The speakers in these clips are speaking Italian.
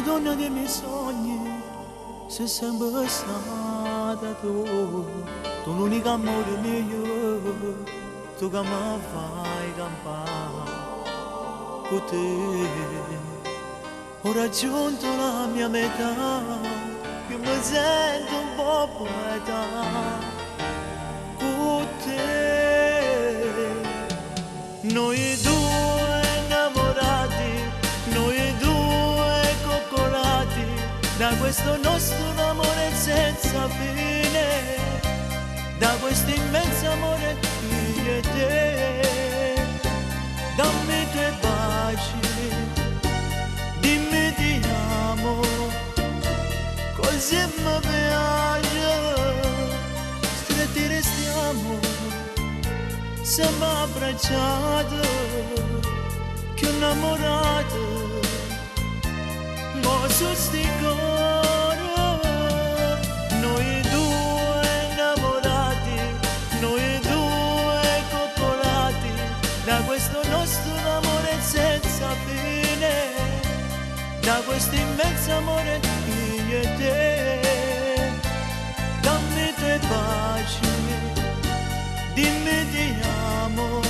la donna dei miei sogni, sei sempre stata tu, tu l'unico amore mio, tu che mi fai campare con te. Ho raggiunto la mia metà, io mi sento un po' poeta con te. Noi due innamorati, noi due coccolati, da questo nostro amore senza fine, da questo immenso amore io e te. Dammi i tuoi baci, dimmi ti amo, così mi piace, stretti restiamo, siamo abbracciati, che innamorati, mo su sti coro, noi due innamorati, noi due coccolati, da questo nostro amore senza fine, da questo immenso amore io e te. Dammi i tuoi baci, dimmi ti amo,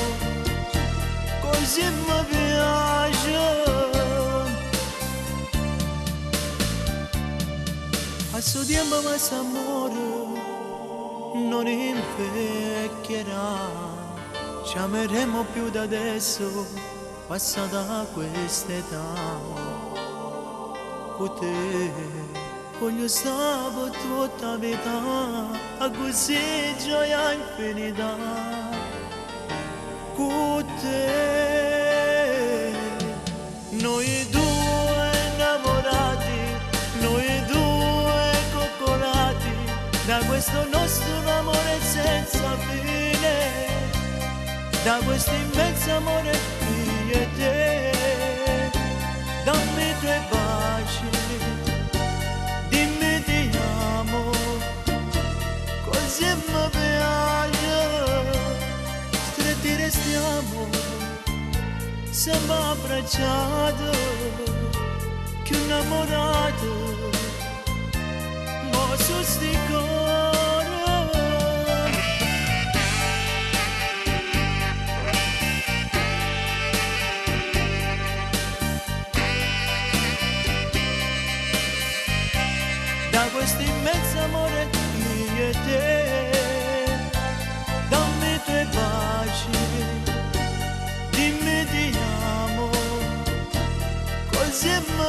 così mi piace. A suo tempo questo amore non invecchierà, ci ameremo più da adesso, passata quest'età. Con te voglio stare tutta la vita, a così gioia infinita. Con te, noi due innamorati, noi due coccolati, da questo nostro amore senza fine, da questo immenso amore io e te. Dammi i tuoi baci, dimmi ti amo, così mi piace, stretti restiamo, siamo abbracciati, che innamorati, mo su sti coro. Da questo immenso amore io e te. Dammi i tuoi baci, dimmi ti amo, così mi